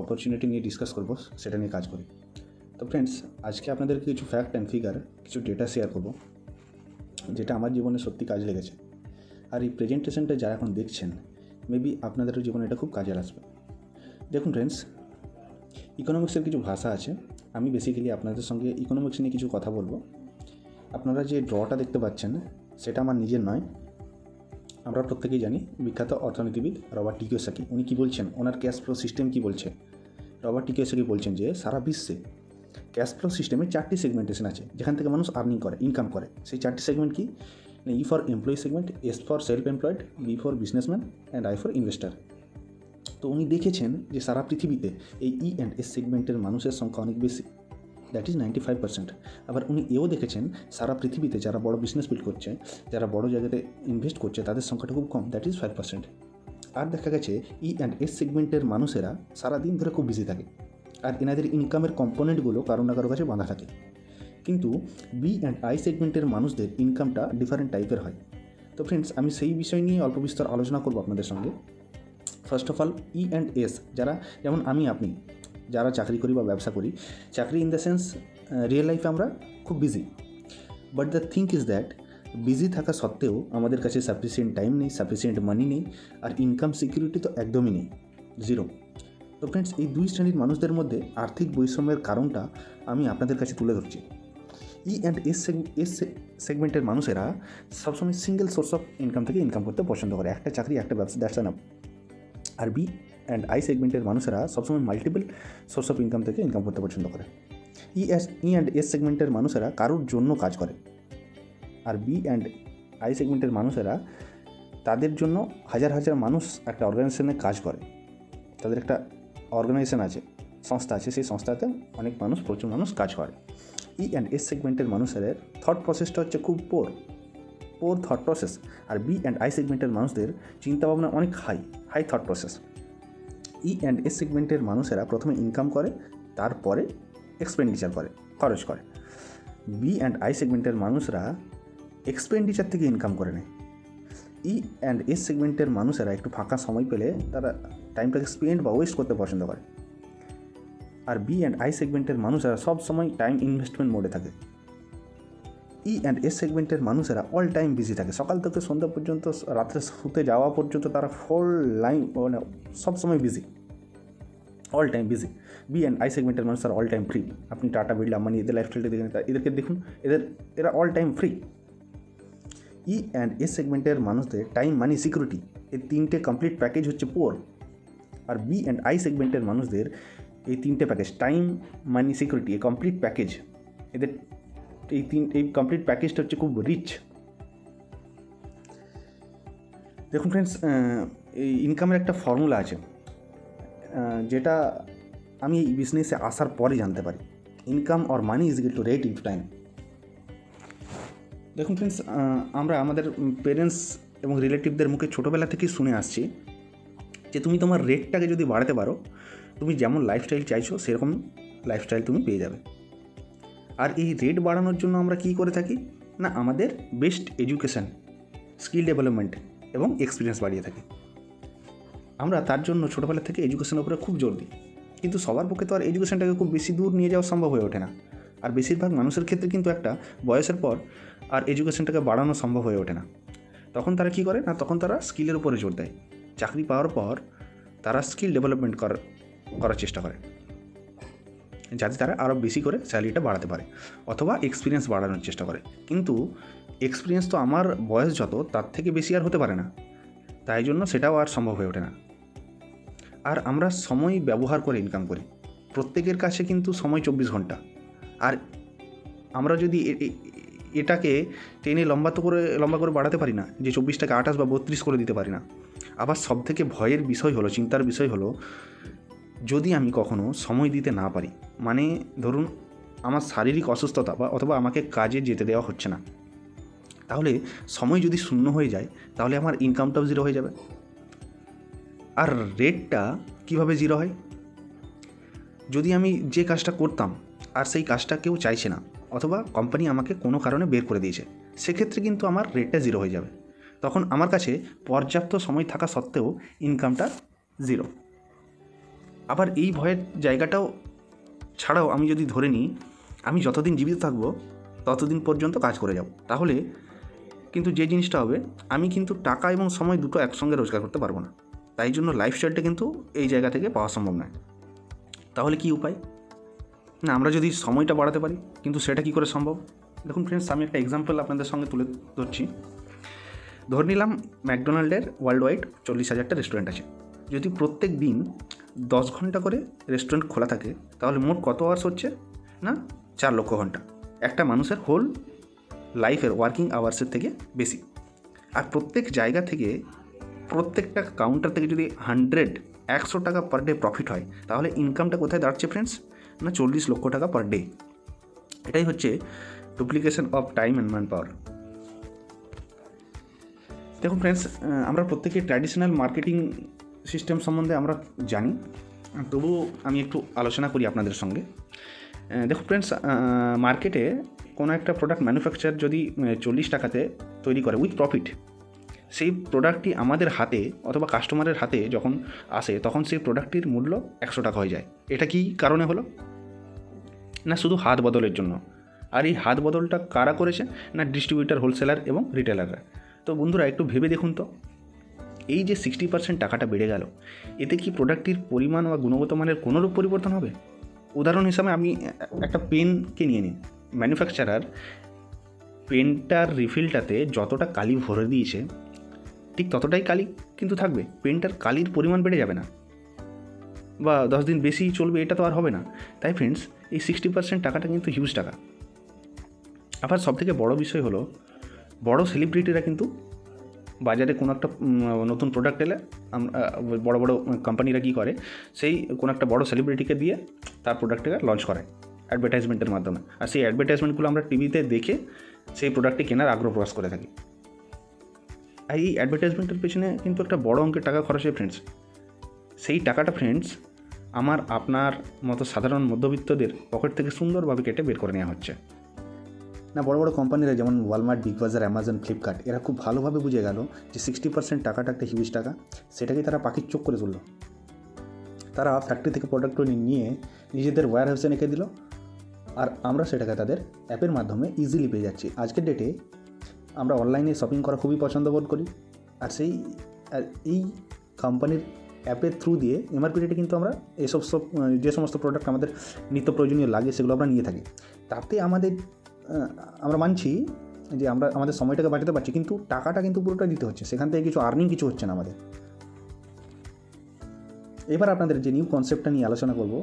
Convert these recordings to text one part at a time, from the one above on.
Opportunity নিয়ে discuss করব, সেটা নিয়ে কাজ করি। তো ফ্রেন্ডস, আজকে আপনাদেরকে কিছু ফ্যাক্ট অ্যান্ড ফিগার, কিছু ডেটা শেয়ার করব যেটা আমার জীবনে সত্যি কাজে লেগেছে। আর এই প্রেজেন্টেশনটা যারা এখন দেখছেন, মেবি আপনাদেরও জীবনে এটা খুব কাজে আসবে। দেখুন ফ্রেন্ডস, ইকোনমিক্সের কিছু ভাষা আছে। আমি বেসিক্যালি আপনাদের সঙ্গে ইকোনমিক্স নিয়ে কিছু কথা বলবো। আপনারা যে ড্রটা দেখতে পাচ্ছেন সেটা আমার নিজের নয়। আমরা প্রত্যেকেই জানি বিখ্যাত অর্থনীতিবিদ রবার্ট কিওসাকি, উনি কী বলছেন, ওনার ক্যাশ ফ্লো সিস্টেম কী বলছে। রবার্ট কিওসাকি বলছেন যে সারা বিশ্বে ক্যাশ ফ্লো সিস্টেমে 4টি সেগমেন্টেশন আছে যেখান থেকে মানুষ আর্নিং করে, ইনকাম করে। সেই 4টি সেগমেন্ট কি? E for employee segment, S for self employed, B for businessman and I for investor. তো উনি দেখেছেন যে সারা পৃথিবীতে এই ই অ্যান্ড এস সেগমেন্টের মানুষের সংখ্যা অনেক বেশি, দ্যাট ইজ 95%। আবার উনি এও দেখেছেন সারা পৃথিবীতে যারা বড় বিজনেস বিল্ড করছে, যারা বড় জায়গাতে ইনভেস্ট করছে, তাদের সংখ্যাটা খুব কম, দ্যাট ইজ 5%। আর দেখা গেছে ই অ্যান্ড এস সেগমেন্টের মানুষেরা সারাদিন ধরে খুব বিজি থাকে, আর এনাদের ইনকামের কম্পোনেন্টগুলো কারো না কারো কাছে বাঁধা থাকে। কিন্তু বি অ্যান্ড আই সেগমেন্টের মানুষদের ইনকামটা ডিফারেন্ট টাইপের হয়। তো ফ্রেন্ডস, আমি সেই বিষয় নিয়ে অল্প বিস্তর আলোচনা করবো আপনাদের সঙ্গে। First of all, E and S যারা, যেমন আমি আপনি যারা চাকরি করি বা ব্যবসা করি, চাকরি ইন দ্য সেন্স রিয়েল লাইফে আমরা খুব busy, but the think is that busy থাকা সত্ত্বেও আমাদের কাছে সাফিসিয়েন্ট টাইম নেই, সাফিসিয়েন্ট মানি নেই, আর ইনকাম সিকিউরিটি তো একদমই নেই, জিরো। তো ফ্রেন্ডস, এই দুই শ্রেণীর মানুষদের মধ্যে আর্থিক বৈষম্যের কারণটা আমি আপনাদের কাছে তুলে ধরছি। ই অ্যান্ড এস সেগমেন্টের মানুষেরা সবসময় সিঙ্গেল সোর্স অফ ইনকাম থেকে ইনকাম করতে পছন্দ করে, একটা চাকরি, একটা ব্যবসা, দ্যাটস এনাফ। আর বি অ্যান্ড আই সেগমেন্টের মানুষেরা সবসময় মাল্টিপল সোর্স অফ ইনকাম থেকে ইনকাম করতে পছন্দ করে। ই অ্যান্ড এস সেগমেন্টের মানুষেরা কারোর জন্য কাজ করে, আর বি অ্যান্ড আই সেগমেন্টের মানুষেরা তাদের জন্য হাজার হাজার মানুষ একটা অর্গানাইজেশনে কাজ করে। তাদের একটা অর্গানাইজেশন আছে, সংস্থা আছে, সেই সংস্থাতে অনেক মানুষ, প্রচুর মানুষ কাজ করে। ই অ্যান্ড এস সেগমেন্টের মানুষের থট প্রসেসটা হচ্ছে খুব পোর থট প্রসেস, আর বি অ্যান্ড আই সেগমেন্টের মানুষদের চিন্তাভাবনা অনেক high thought process. E and S সেগমেন্টের মানুষেরা প্রথমে ইনকাম করে, তারপরে এক্সপেন্ডিচার করে, খরচ করে। বি অ্যান্ড আই সেগমেন্টের মানুষরা এক্সপেন্ডিচার থেকে ইনকাম করে নেয়। ই অ্যান্ড এস সেগমেন্টের মানুষেরা একটু ফাঁকা সময় পেলে তারা টাইমটাকে স্পেন্ড বা ওয়েস্ট করতে পছন্দ করে, আর বি অ্যান্ড আই সেগমেন্টের মানুষেরা সব সময় টাইম ইনভেস্টমেন্ট মোডে থাকে। ই অ্যান্ড এস সেগমেন্টের মানুষেরা অল টাইম বিজি থাকে, সকাল থেকে সন্ধ্যা পর্যন্ত, রাত্রে শুতে যাওয়া পর্যন্ত তারা ফুল লাইন মানে সবসময় busy, all time busy. B and I সেগমেন্টের মানুষরা অল টাইম ফ্রি। আপনি টাটা, বিড়লা, আম্বানি এদের লাইফস্টাইলটা দেখেন, এদেরকে দেখুন, এরা all time free. E and S সেগমেন্টের মানুষদের টাইম, মানি, সিকিউরিটি, এই তিনটে কমপ্লিট প্যাকেজ হচ্ছে পোর। আর বি অ্যান্ড আই সেগমেন্টের মানুষদের এই তিনটে প্যাকেজ, টাইম, মানি, সিকিউরিটি, এই কমপ্লিট প্যাকেজ, এদের এই কমপ্লিট প্যাকেজটা হচ্ছে খুব রিচ। দেখুন ফ্রেন্ডস, এই ইনকামের একটা ফর্মুলা আছে যেটা আমি এই বিজনেসে আসার পরে জানতে পারি। Income or money is equal to rate into time. দেখুন ফ্রেন্ডস, আমরা আমাদের পেরেন্টস এবং রিলেটিভদের মুখে ছোটোবেলা থেকেই শুনে আসছি যে তুমি তোমার রেটটাকে যদি বাড়াতে পারো, তুমি যেমন লাইফস্টাইল চাইছো সেরকম লাইফস্টাইল তুমি পেয়ে যাবে। আর এই রেট বাড়ানোর জন্য আমরা কী করে থাকি না, আমাদের বেস্ট এডুকেশান, স্কিল ডেভেলপমেন্ট এবং এক্সপিরিয়েন্স বাড়িয়ে থাকি। আমরা তার জন্য ছোটোবেলা থেকে এডুকেশনের উপরে খুব জোর দিই, কিন্তু সবার পক্ষে তো আর এডুকেশানটাকে খুব বেশি দূর নিয়ে যাওয়া সম্ভব হয়ে ওঠে না। আর বেশিরভাগ মানুষের ক্ষেত্রে কিন্তু একটা বয়সের পর আর এডুকেশানটাকে বাড়ানো সম্ভব হয়ে ওঠে না। তখন তারা কী করে না, তখন তারা স্কিলের উপরে জোর দেয়। চাকরি পাওয়ার পর তারা স্কিল ডেভেলপমেন্ট করার চেষ্টা করে, যাতে তারা আরও বেশি করে স্যালারিটা বাড়াতে পারে, অথবা এক্সপিরিয়েন্স বাড়ানোর চেষ্টা করে। কিন্তু এক্সপিরিয়েন্স তো আমার বয়স যত, তার থেকে বেশি আর হতে পারে না, তাই জন্য সেটাও আর সম্ভব হয়ে ওঠে না। আর আমরা সময় ব্যবহার করে ইনকাম করি, প্রত্যেকের কাছে কিন্তু সময় 24 ঘন্টা। আর আমরা যদি এটাকে টেনে লম্বা করে বাড়াতে পারি না, যে 24টাকে 28 বা 32 করে দিতে পারি না। আবার সব থেকে ভয়ের বিষয় হলো, চিন্তার বিষয় হলো, যদি আমি কখনো সময় দিতে না পারি, মানে ধরুন আমার শারীরিক অসুস্থতা বা অথবা আমাকে কাজে যেতে দেওয়া হচ্ছে না, তাহলে সময় যদি শূন্য হয়ে যায়, তাহলে আমার ইনকামটাও জিরো হয়ে যাবে। আর রেটটা কিভাবে জিরো হয়? যদি আমি যে কাজটা করতাম আর সেই কাজটা কেউ চাইছে না, অথবা কোম্পানি আমাকে কোনো কারণে বের করে দিয়েছে, সেক্ষেত্রে কিন্তু আমার রেটটা জিরো হয়ে যাবে। তখন আমার কাছে পর্যাপ্ত সময় থাকা সত্ত্বেও ইনকামটা জিরো। আবার এই ভয়ের জায়গাটাও ছাড়াও আমি যদি ধরে নিই আমি যতদিন জীবিত থাকবো ততদিন পর্যন্ত কাজ করে যাব, তাহলে কিন্তু যে জিনিসটা হবে আমি কিন্তু টাকা এবং সময় দুটো একসঙ্গে রোজগার করতে পারবো না। তাই জন্য লাইফস্টাইলটা কিন্তু এই জায়গা থেকে পাওয়া সম্ভব নয়। তাহলে কি উপায়? না, আমরা যদি সময়টা বাড়াতে পারি, কিন্তু সেটা কি করে সম্ভব? দেখুন ফ্রেন্ডস, আমি একটা এক্সাম্পল আপনাদের সঙ্গে তুলে ধরছি। ধরে নিলাম ম্যাকডোনাল্ডের ওয়ার্ল্ড ওয়াইড 40,000টা রেস্টুরেন্ট আছে। যদি প্রত্যেক দিন 10 ঘন্টা করে রেস্টুরেন্ট খোলা থাকে, তাহলে মোট কত আওয়ার্স হচ্ছে? না, 4 লক্ষ ঘন্টা। একটা মানুষের হোল লাইফের ওয়ার্কিং আওয়ার্সের থেকে বেশি। আর প্রত্যেক জায়গা থেকে, প্রত্যেকটা কাউন্টার থেকে যদি 100 টাকা পার ডে প্রফিট হয়, তাহলে ইনকামটা কোথায় দাঁড়াচ্ছে ফ্রেন্ডস? না, 40 লক্ষ টাকা পার ডে। এটাই হচ্ছে duplication of time and man power. দেখুন ফ্রেন্ডস, আমরা প্রত্যেকে ট্র্যাডিশনাল মার্কেটিং সিস্টেম সম্বন্ধে আমরা জানি, তবুও আমি একটু আলোচনা করি আপনাদের সঙ্গে। দেখুন ফ্রেন্ডস, মার্কেটে কোনো একটা প্রোডাক্ট ম্যানুফ্যাকচার যদি 40 টাকাতে তৈরি করে উইথ প্রফিট, সেই প্রোডাক্টটি আমাদের হাতে অথবা কাস্টমারের হাতে যখন আসে, তখন সেই প্রোডাক্টটির মূল্য 100 টাকা হয়ে যায়। এটা কি কারণে হলো? না, শুধু হাত বদলের জন্য। আর এই হাত বদলটা কারা করেছে? না, ডিস্ট্রিবিউটার, হোলসেলার এবং রিটেলাররা। তো বন্ধুরা, একটু ভেবে দেখুন তো, এই যে 60% টাকাটা বেড়ে গেল, এতে কি প্রোডাক্টটির পরিমাণ বা গুণগত মানের কোনোরূপ পরিবর্তন হবে? উদাহরণ হিসাবে আমি একটা পেনকে নিয়ে নিই। ম্যানুফ্যাকচারার পেনটার রিফিলটাতে যতটা কালি ভরে দিয়েছে, ঠিক ততটাই কালি কিন্তু থাকবে, পেনটার কালির পরিমাণ বেড়ে যাবে না, বা 10 দিন বেশি চলবে, এটা তো আর হবে না। তাই ফ্রেন্ডস, এই 60% টাকাটা কিন্তু হিউজ টাকা। আবার সবথেকে বড় বিষয় হলো, বড় সেলিব্রিটিরা কিন্তু বাজারে কোনো একটা নতুন প্রোডাক্ট এলে বড় বড় কোম্পানিরা কী করে, সেই কোনো একটা বড় সেলিব্রিটিকে দিয়ে তার প্রোডাক্টটাকে লঞ্চ করায় অ্যাডভার্টাইজমেন্টের মাধ্যমে। আর সেই অ্যাডভার্টাইজমেন্টগুলো আমরা টিভিতে দেখে সেই প্রোডাক্টটি কেনার আগ্রহ প্রকাশ করে থাকি। আর এই অ্যাডভার্টাইজমেন্টের পেছনে কিন্তু একটা বড় অঙ্কের টাকা খরচ হয় ফ্রেন্ডস। সেই টাকাটা ফ্রেন্ডস আমার আপনার মতো সাধারণ মধ্যবিত্তদের পকেট থেকে সুন্দরভাবে কেটে বের করে নেওয়া হচ্ছে। না, বড় বড় কোম্পানিরা যেমন ওয়ালমার্ট, বিগ বাজার, অ্যামাজন, ফ্লিপকার্ট, এরা খুব ভালোভাবে বুঝে গেল যে 60% টাকাটা একটা হিউজ টাকা। সেটাকে তারা পাখির চোখ করে তুলল। তারা ফ্যাক্টরি থেকে প্রোডাক্টগুলো নিয়ে নিজেদের ওয়্যার হাউসে রেখে দিল, আর আমরা সেটাকে তাদের অ্যাপের মাধ্যমে ইজিলি পেয়ে যাচ্ছি। আজকের ডেটে আমরা অনলাইনে শপিং করা খুবই পছন্দ বোধ করি, আর এই কোম্পানির অ্যাপের থ্রু দিয়ে এমআরপি রেটে কিন্তু আমরা যে সমস্ত প্রোডাক্ট আমাদের নিত্য প্রয়োজনীয় লাগে সেগুলো আমরা নিয়ে থাকি। তাতে আমরা মানছি যে আমরা আমাদের সময়টাকে বাঁচাতে পারছি, কিন্তু টাকাটা কিন্তু পুরোটা দিতে হচ্ছে, সেখান থেকে কিছু আর্নিং কিছু হচ্ছে না আমাদের। এবার আপনাদের যে নিউ কনসেপ্টটা নিয়ে আলোচনা করব,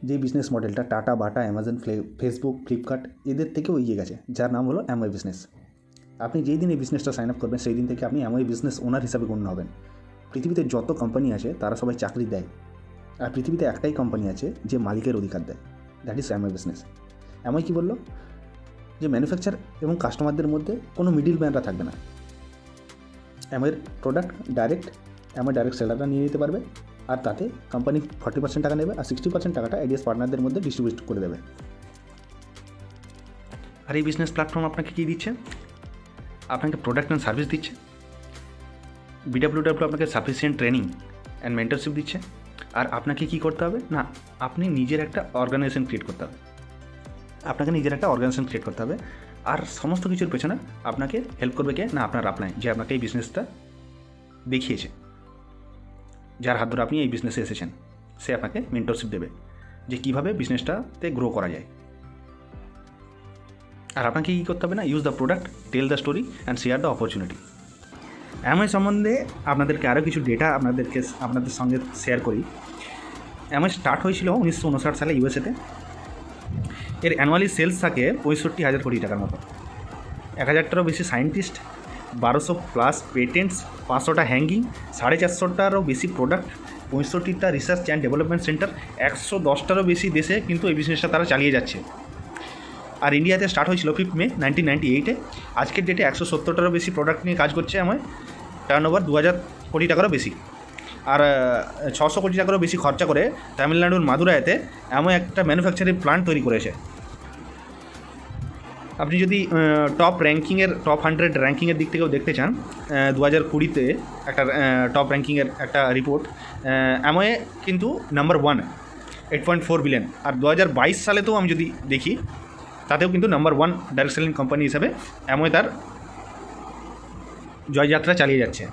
যে বিজনেস মডেলটা টাটা, বাটা, অ্যামাজন, ফেসবুক, ফ্লিপকার্ট এদের থেকেও এগিয়ে গেছে, যার নাম হলো অ্যামওয়ে বিজনেস। আপনি যেই দিন এই বিজনেসটা সাইন আপ করবেন, সেই দিন থেকে আপনি অ্যামওয়ে বিজনেস ওনার হিসাবে গণ্য হবেন। পৃথিবীতে যত কোম্পানি আছে তারা সবাই চাকরি দেয়, আর পৃথিবীতে একটাই কোম্পানি আছে যে মালিকের অধিকার দেয়, that is Amway business. Amway কী বললো? যে ম্যানুফ্যাকচার এবং কাস্টমারদের মধ্যে কোনো মিডিল ম্যানরা থাকবে না। অ্যামওয়ের প্রোডাক্ট অ্যামওয়ে ডাইরেক্ট সেলাররা নিয়ে নিতে পারবে, আর তাতে কোম্পানি 40% টাকা নেবে, আর 60% টাকাটা আইডিয়াস পার্টনারদের মধ্যে ডিস্ট্রিবিউট করে দেবে। আর এই বিজনেস প্ল্যাটফর্ম আপনাকে কী দিচ্ছে? আপনাকে প্রোডাক্ট অ্যান্ড সার্ভিস দিচ্ছে। বিডাব্লিউডাব্লিউ আপনাকে সাফিসিয়েন্ট ট্রেনিং অ্যান্ড মেন্টরশিপ দিচ্ছে। আর আপনাকে কী করতে হবে? না, আপনি নিজের একটা অর্গানাইজেশন ক্রিয়েট করতে হবে। আর সমস্ত কিছুর পেছনে আপনাকে হেল্প করবে কে? না, আপনার আপলাইন, যে আপনাকে এই বিজনেসটা দেখিয়েছে, যার হাত ধরে আপনি এই বিজনেসে এসেছেন, সে আপনাকে মেন্টরশিপ দেবে যে কীভাবে বিজনেসটাতে গ্রো করা যায়। আর আপনাকে কী করতে হবে? না, use the product, tell the story and share the opportunity. Amway সম্বন্ধে আপনাদেরকে আরও কিছু ডেটা আপনাদের সঙ্গে শেয়ার করি। অ্যামওয়ে স্টার্ট হয়েছিল 1959 সালে ইউএসএতে। এর অ্যানুয়ালি সেলস থাকে 65,000 কোটি টাকার মতো। 1000টারও বেশি সায়েন্টিস্ট, 1200+ পেটেন্টস, 500টা হ্যাঙ্গিং, 450টারও বেশি প্রোডাক্ট, 65টা রিসার্চ অ্যান্ড ডেভেলপমেন্ট সেন্টার, 110টারও বেশি দেশে কিন্তু এই বিজনেসটা তারা চালিয়ে যাচ্ছে। আর ইন্ডিয়াতে স্টার্ট হয়েছিল 5 মে 1998-এ। আজকের ডেটে 170টারও বেশি প্রোডাক্ট নিয়ে কাজ করছে অ্যামওয়ে। টার্নওভার 2000 কোটি টাকারও বেশি। আর 600 কোটি টাকারও বেশি খরচা করে তামিলনাড়ুর মাদুরাইতে অ্যামওয়ে একটা ম্যানুফ্যাকচারিং প্ল্যান্ট তৈরি করেছে। আপনি যদি টপ 100 র্যাঙ্কিংয়ের দিক থেকেও দেখতে চান, 2020-তে একটা টপ র্যাঙ্কিংয়ের একটা রিপোর্ট, অ্যামওয়ে কিন্তু নাম্বার 1 8.4 বিলিয়ন। আর 2022 সালেতেও আমি যদি দেখি তাতেও কিন্তু নাম্বার 1 ডাইরেক্ট সেলিং কোম্পানি হিসাবে অ্যামওয়ে তার জয়যাত্রা চালিয়ে যাচ্ছে।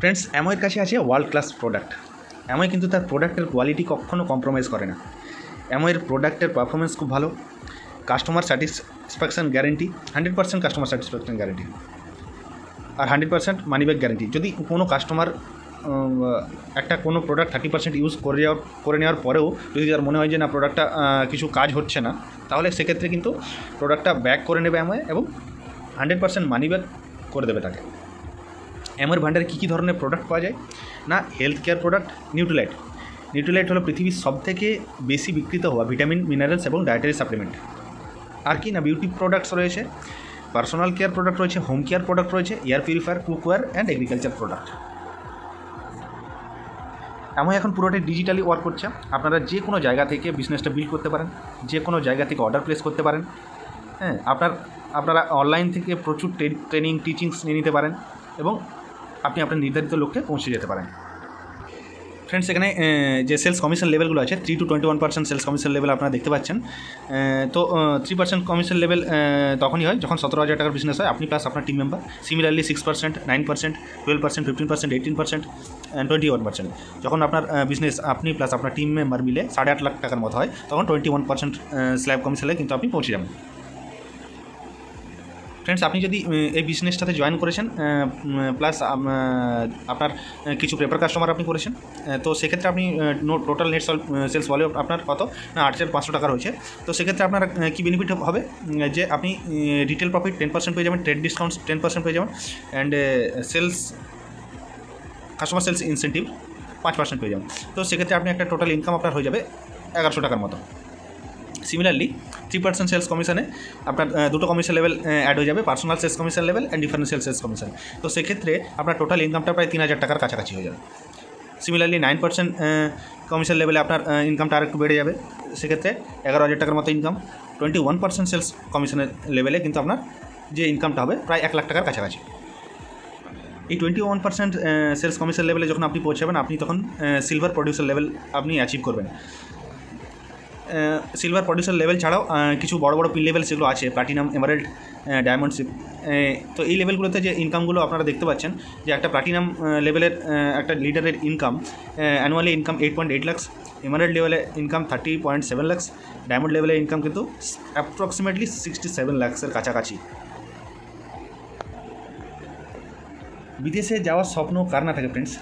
ফ্রেন্ডস, অ্যামওয়ের কাছে আছে ওয়ার্ল্ড ক্লাস প্রোডাক্ট। অ্যামওয়ে কিন্তু তার প্রোডাক্টের কোয়ালিটি কখনও কম্প্রোমাইজ করে না। অ্যামওয়ের প্রোডাক্টের পারফরমেন্স খুব ভালো, customer satisfaction guarantee, 100% customer satisfaction guarantee, আর 100% মানি ব্যাক গ্যারেন্টি। যদি কোনো কাস্টমার একটা কোনো প্রোডাক্ট 30% ইউজ করে নেওয়ার পরেও যদি তার মনে হয় যে না প্রোডাক্টটা কিছু কাজ হচ্ছে না, তাহলে সেক্ষেত্রে কিন্তু প্রোডাক্টটা ব্যাক করে নেবে অ্যামওয়ে এবং 100% মানি ব্যাক করে দেবে তাকে। অ্যামওয়ের ভান্ডারে কী কী ধরনের প্রোডাক্ট পাওয়া যায় না, হেলথ কেয়ার প্রোডাক্ট, নিউট্রিলাইট হলো পৃথিবীর সবথেকে বেশি বিক্রিত হওয়া ভিটামিন, মিনারেলস এবং ডায়েটারি সাপ্লিমেন্ট। আর কি না, বিউটি প্রোডাক্টস রয়েছে, পার্সোনাল কেয়ার প্রোডাক্ট রয়েছে, হোম কেয়ার প্রোডাক্ট রয়েছে, air purifier, cookware and agriculture product. Amway এখন পুরোটাই ডিজিটালি ওয়ার্ক করছে। আপনারা যে কোনো জায়গা থেকে বিজনেসটা বিল্ড করতে পারেন, যে কোনো জায়গা থেকে অর্ডার প্লেস করতে পারেন। হ্যাঁ, আপনারা অনলাইন থেকে প্রচুর ট্রেনিং টিচিংস নিয়ে নিতে পারেন এবং আপনি আপনার নির্ধারিত লক্ষ্যে পৌঁছে যেতে পারেন। ফ্রেন্ডস, এখানে যে সেলস কমিশন লেভেলগুলো আছে 3 to 21% সেলস কমিশন লেভেল আপনারা দেখতে পাচ্ছেন। তো 3% কমিশন লেভেল তখনই হয় যখন 17,000 টাকার বিজনেস হয়, আপনি প্লাস আপনার টিম মেম্বার। Similarly 6%, 9%, 12%, 15%, 18% and 21%। যখন আপনার বিজনেস আপনি প্লাস আপনার টিম মেম্বার মিলে 8.5 লাখ টাকার মতো হয়, তখন 21% স্ল্যাব কমিশনে কিন্তু আপনি পৌঁছে যাবেন। ফ্রেন্ডস, আপনি যদি এই বিজনেসটাতে জয়েন করেছেন প্লাস আপনার কিছু প্রেফার কাস্টমার আপনি করেছেন, তো সেক্ষেত্রে আপনি টোটাল নেট সেলস ভ্যালু আপনার কত না 8,500 টাকা রয়েছে। তো সেক্ষেত্রে আপনার কী বেনিফিট হবে যে আপনি রিটেল প্রফিট 10% পেয়ে যাবেন, ট্রেড ডিসকাউন্টস 10% পেয়ে যাবেন, অ্যান্ড কাস্টমার সেলস ইনসেন্টিভ 5% পেয়ে যাবেন। তো সেক্ষেত্রে আপনি একটা টোটাল ইনকাম আপনার হয়ে যাবে 1,100 টাকার মতো। সিমিলারলি 3% সেলস কমিশনে আপনার দুটো কমিশন লেভেল অ্যাড হয়ে যাবে, personal sales commission level and differential sales commission. তো সেক্ষেত্রে আপনার টোটাল ইনকামটা প্রায় 3,000 টাকার কাছাকাছি হয়ে যাবে। সিমিলারলি 9% কমিশন লেভেলে আপনার ইনকামটা আরেকটু বেড়ে যাবে, সেক্ষেত্রে 11,000 টাকার মতো ইনকাম। 21% সেলস কমিশনের লেভেলে কিন্তু আপনার যে ইনকামটা হবে প্রায় 1 লাখ টাকার কাছাকাছি। এই 21% সেলস কমিশন লেভেলে যখন আপনি পৌঁছাবেন, আপনি তখন সিলভার প্রডিউসার লেভেল আপনি অ্যাচিভ করবেন। সিলভার প্রডিউসার লেভেল ছাড়াও কিছু বড় বড় পিন লেভেল যেগুলো আছে, প্লাটিনাম, এমারেল্ড, ডায়মন্ডশিপ। তো এই লেভেলগুলোতে যে ইনকামগুলো আপনারা দেখতে পাচ্ছেন, যে একটা প্লাটিনাম লেভেলের একটা লিডারের income annually income 8.8 lakhs, emerald লেভেলে ইনকাম 30.7 লাখস, ডায়মন্ড লেভেলের ইনকাম কিন্তু অ্যাপ্রক্সিমেটলি 67 লাখসের কাছাকাছি। বিদেশে যাওয়ার স্বপ্ন কার না থাকে ফ্রেন্ডস?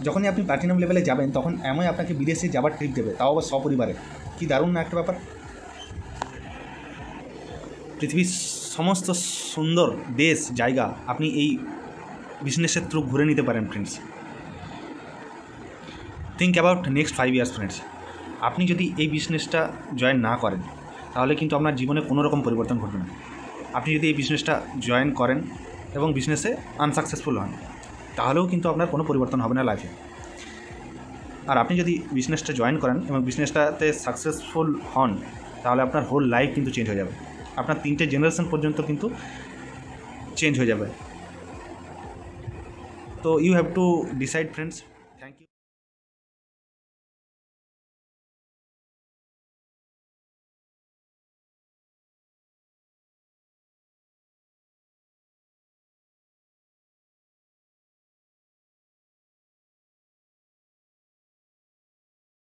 যখনই আপনি প্লাটিনাম লেভেলে যাবেন, তখন এমন আপনাকে বিদেশে যাবার ট্রিপ দেবে, তাও আবার সপরিবারে। কি দারুণ না একটা ব্যাপার! পৃথিবীর সমস্ত সুন্দর দেশ জায়গা আপনি এই বিজনেসের থ্রু ঘুরে নিতে পারেন friends. Think about next 5 years friends. আপনি যদি এই বিজনেসটা জয়েন না করেন, তাহলে কিন্তু আপনার জীবনে কোনো রকম পরিবর্তন ঘটবে না। আপনি যদি এই বিজনেসটা জয়েন করেন এবং বিজনেসে আনসাকসেসফুল হন, তাহলেও কিন্তু আপনার কোনো পরিবর্তন হবে না লাইফে। আর আপনি যদি বিজনেসটা জয়েন করেন এবং বিজনেসটাতে সাকসেসফুল হন, তাহলে আপনার হোল লাইফ কিন্তু চেঞ্জ হয়ে যাবে। আপনার 3টে জেনারেশন পর্যন্ত কিন্তু চেঞ্জ হয়ে যাবে। তো you have to decide friends.